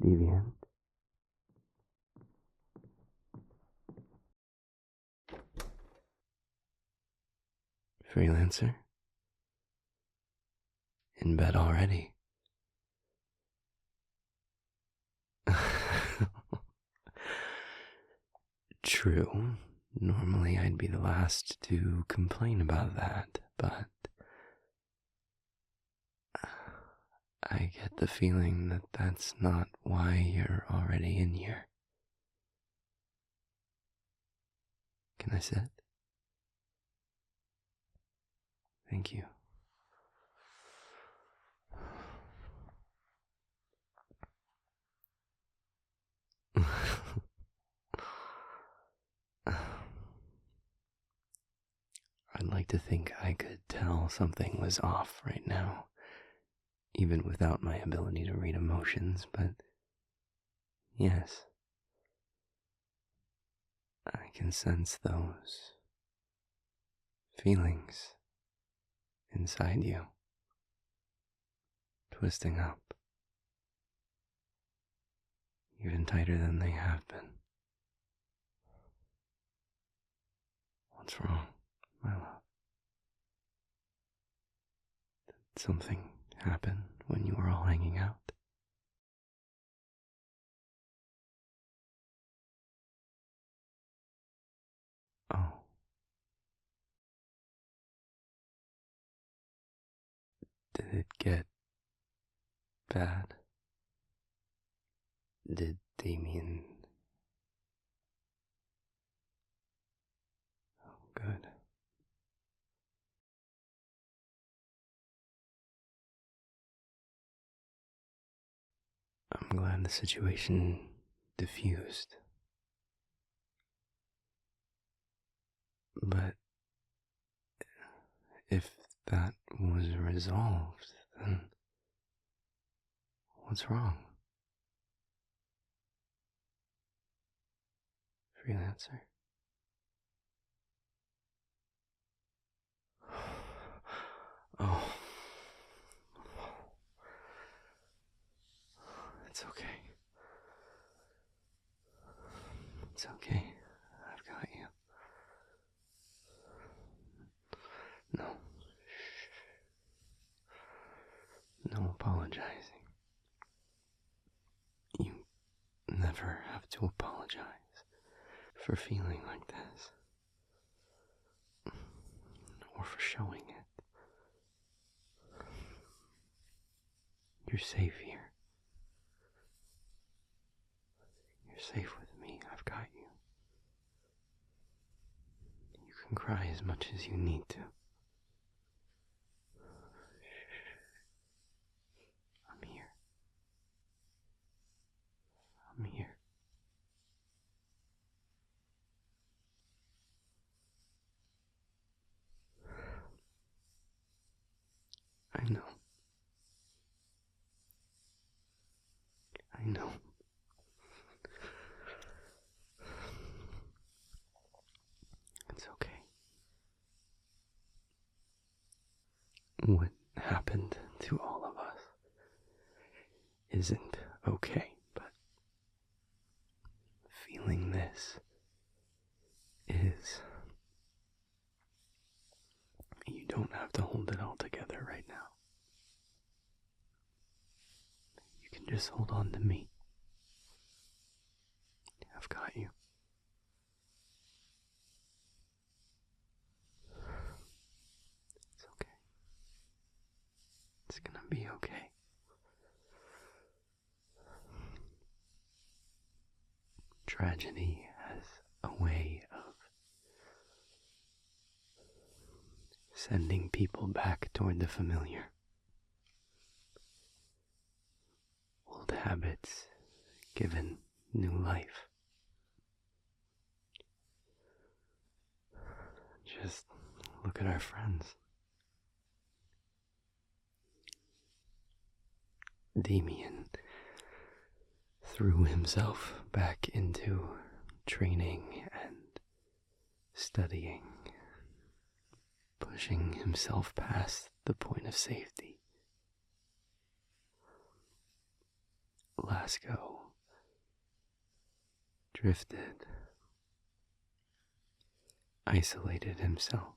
deviant. Freelancer. In bed already. True. Normally I'd be the last to complain about that, but I get the feeling that that's not why you're already in here. Can I sit? Thank you. I'd like to think I could tell something was off right now, even without my ability to read emotions, but yes, I can sense those feelings inside you, twisting up, even tighter than they have been. What's wrong, my love? Did something happen when you were all hanging out? Oh. Did it get bad? Did Damien... Oh, good. I'm glad the situation diffused. But if that was resolved, then what's wrong? Freelancer? Oh. It's okay. It's okay. I've got you. No. No apologizing. You never have to apologize for feeling like this. Or for showing it. You're safe here. You're safe with me. I've got you. You can cry as much as you need to. I'm here. I'm here. I know. I know. It's okay. What happened to all of us isn't okay, but feeling this is. You don't have to hold it all together right now. You can just hold on to me. I've got you. It's okay. It's gonna be okay. Tragedy has a way of sending people back toward the familiar. Old habits given new life. Just look at our friends. Damien threw himself back into training and studying, pushing himself past the point of safety. fiasco, drifted, isolated himself.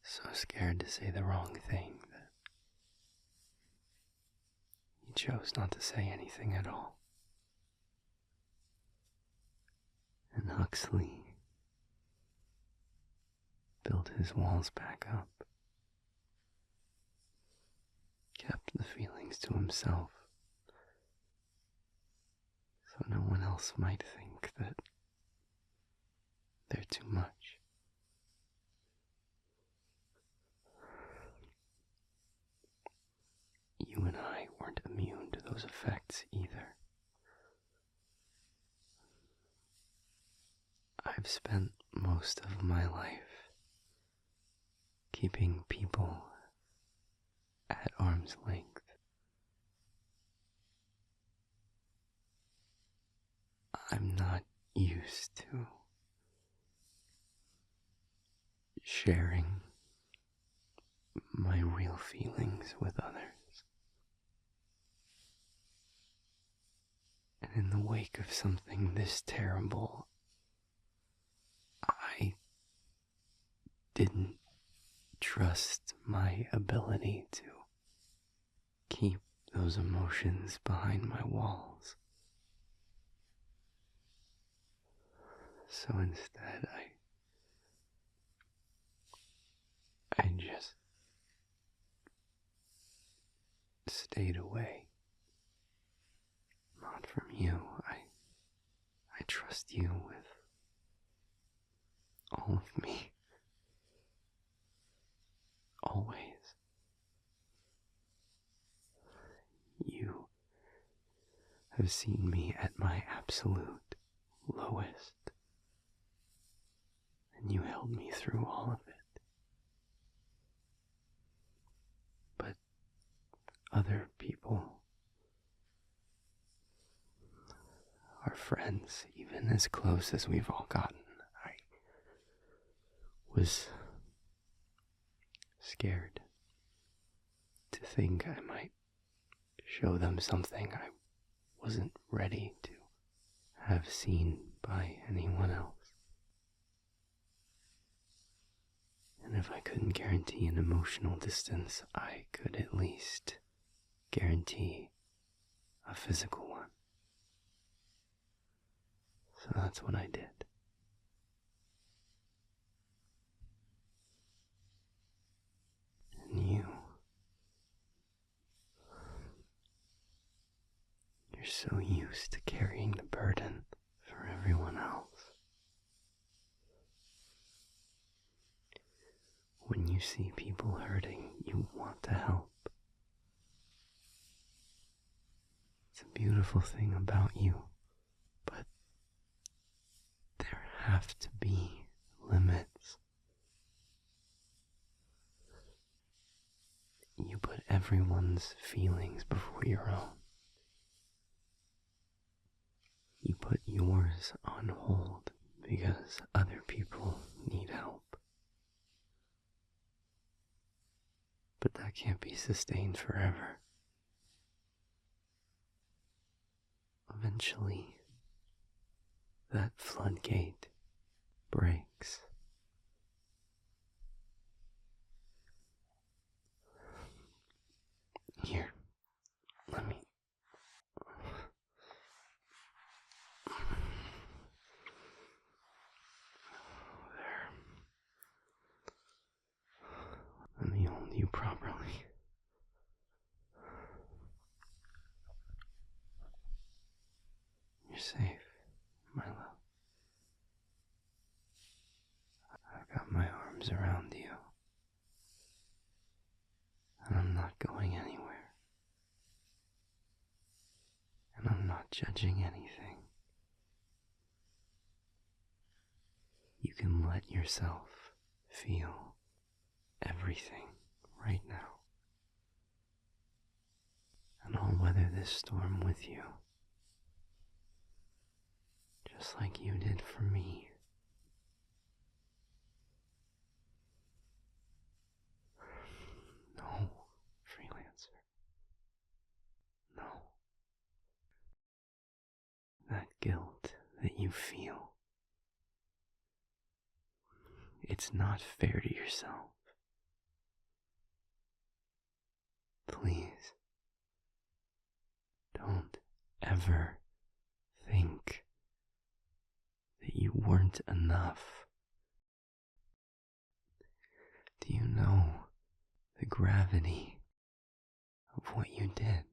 So scared to say the wrong thing that he chose not to say anything at all. And Huxley built his walls back up, kept the feelings to himself, so no one else might think that they're too much. You and I weren't immune to those effects either. I've spent most of my life keeping people at arm's length. I'm not used to sharing my real feelings with others. And in the wake of something this terrible, I didn't trust my ability to keep those emotions behind my walls. So instead, I just stayed away. Not from you. I trust you with all of me. Always. You have seen me at my absolute lowest, and you held me through all of it. But other people, our friends, even as close as we've all gotten, I was scared to think I might show them something I wasn't ready to have seen by anyone else. And if I couldn't guarantee an emotional distance, I could at least guarantee a physical one. So that's what I did. And you're so used to carrying the burden for everyone else. When you see people hurting, you want to help. It's a beautiful thing about you, but there have to be limits. You put everyone's feelings before your own. You put yours on hold because other people need help. But that can't be sustained forever. Eventually, that floodgate breaks. Here, let me... There. Let me hold you properly. You're safe, my love. I've got my arms around you. And I'm not going anywhere. And I'm not judging anything. You can let yourself feel everything right now. And I'll weather this storm with you. Just like you did for me. No, freelancer. guilt that you feel. It's not fair to yourself. Please, don't ever think that you weren't enough. Do you know the gravity of what you did?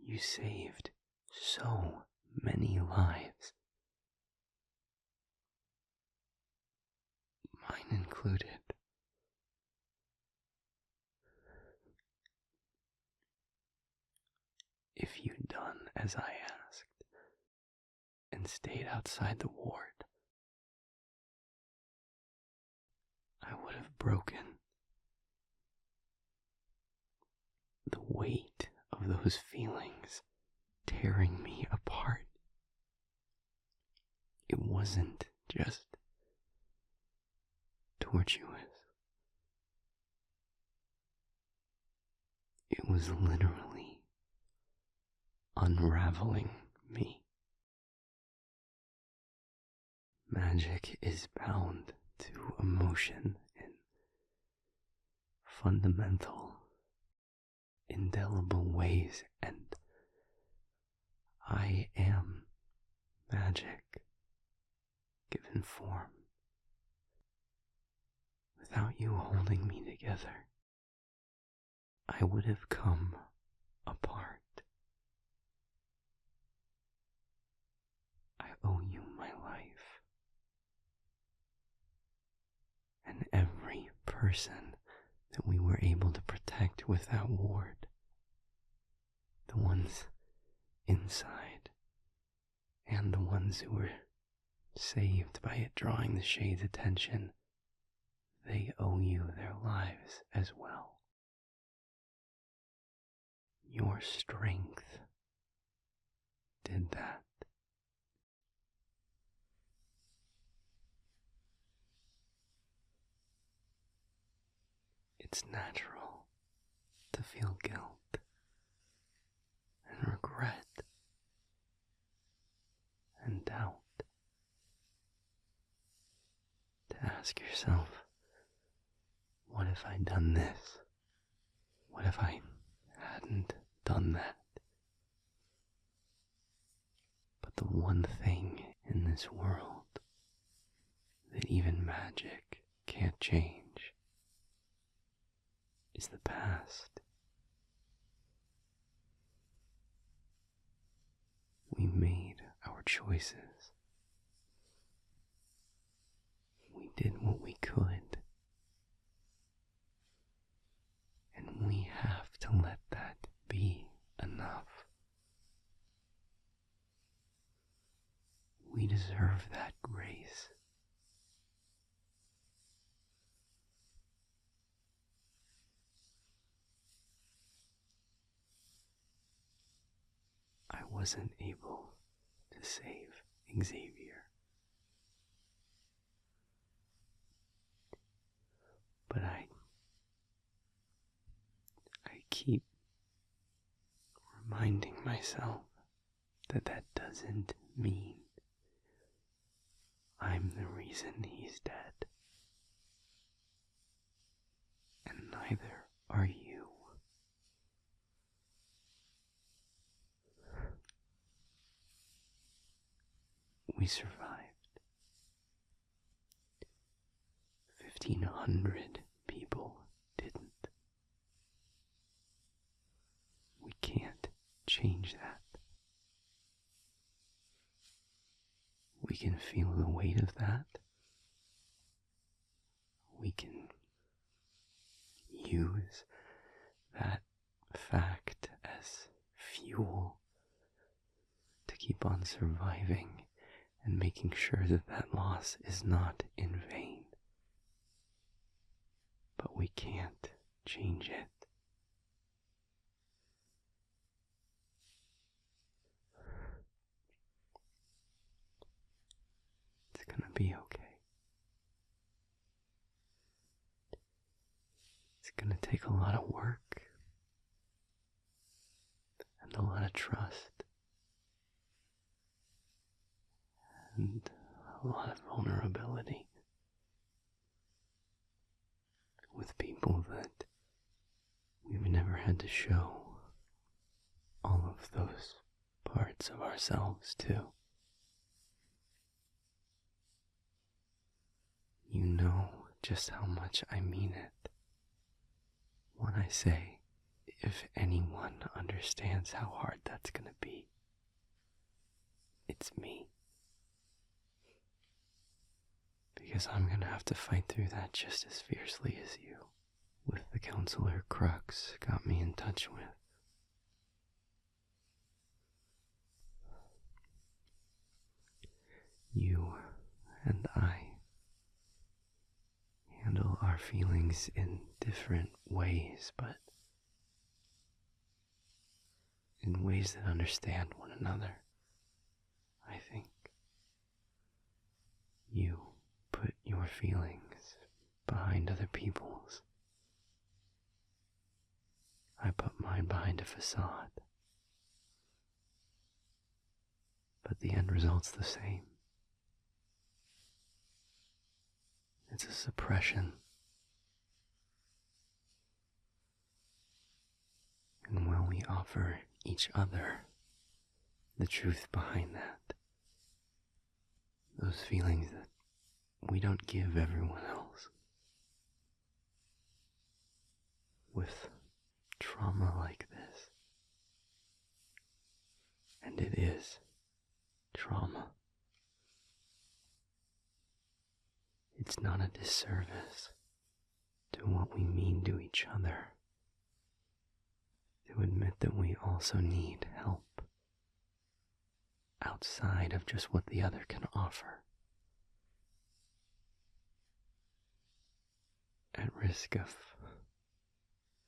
You saved so many lives, mine included. If you'd done as I asked and stayed outside the ward, I would have broken. The weight of those feelings tearing me apart. It wasn't just tortuous. It was literally unraveling me. Magic is bound to emotion in fundamental, indelible ways, and I am magic given form. Without you holding me together, I would have come apart. I owe you my life, and every person that we were able to protect with that ward. The ones inside, and the ones who were saved by it drawing the shade's attention, they owe you their lives as well. Your strength did that. It's natural to feel guilt and regret and doubt. To ask yourself, what if I'd done this? What if I hadn't done that? But the one thing in this world that even magic can't change is the past. We made our choices. We did what we could. And we have to let that be enough. We deserve that grace. I wasn't able to save Xavier, but I keep reminding myself that that doesn't mean I'm the reason he's dead, and neither are you. We survived. 1,500 people didn't. We can't change that. We can feel the weight of that. We can use that fact as fuel to keep on surviving and making sure that that loss is not in vain. But we can't change it. It's gonna be okay. It's gonna take a lot of work and a lot of trust and a lot of vulnerability with people that we've never had to show all of those parts of ourselves to. You know just how much I mean it when I say, if anyone understands how hard that's gonna be, it's me. Because I'm gonna have to fight through that just as fiercely as you, with the counselor Crux got me in touch with. You and I handle our feelings in different ways, but in ways that understand one another, I think. You put your feelings behind other people's. I put mine behind a facade. But the end result's the same. It's a suppression. And while we offer each other the truth behind that, those feelings that we don't give everyone else, with trauma like this, and it is trauma, it's not a disservice to what we mean to each other to admit that we also need help outside of just what the other can offer. At risk of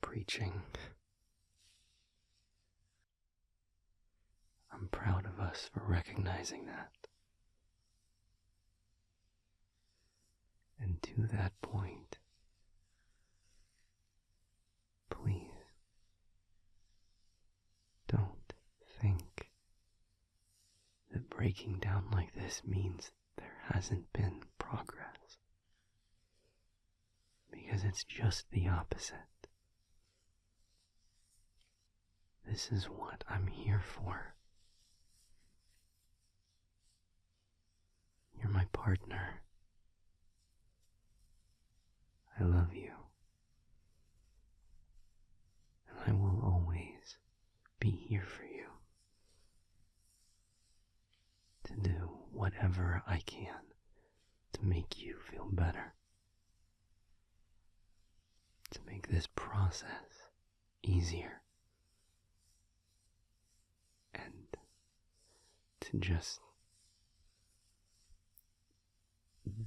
preaching, I'm proud of us for recognizing that. And to that point, please don't think that breaking down like this means there hasn't been progress. Because it's just the opposite. This is what I'm here for. You're my partner. I love you. And I will always be here for you to do whatever I can to make you feel better, to make this process easier, and to just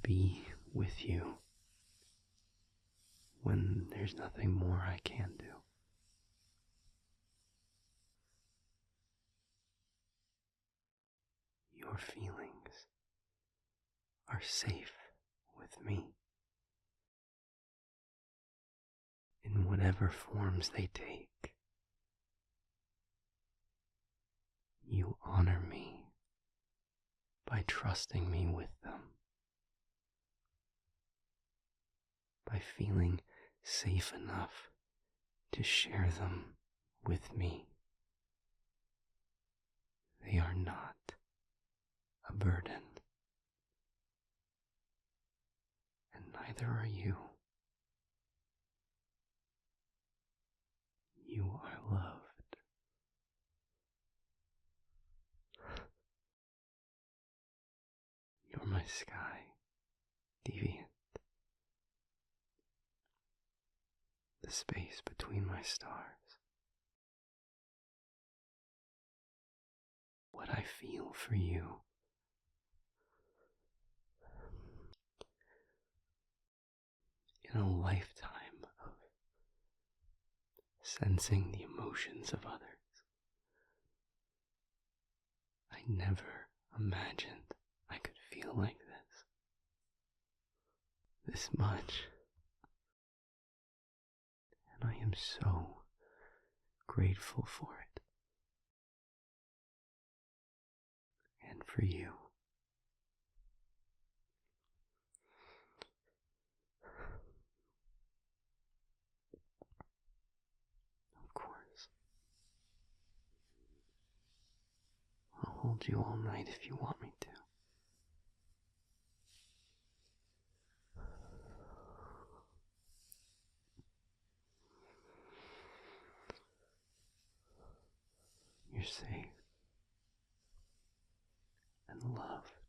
be with you when there's nothing more I can do. Your feelings are safe with me in whatever forms they take. You honor me by trusting me with them, by feeling safe enough to share them with me. They are not a burden, and neither are you. You are loved. You're my sky, deviant. The space between my stars. What I feel for you. In a lifetime of sensing the emotions of others, I never imagined I could feel like this much. And I am so grateful for it. for you. Of course. I'll hold you all night if you want me to. You're safe and loved.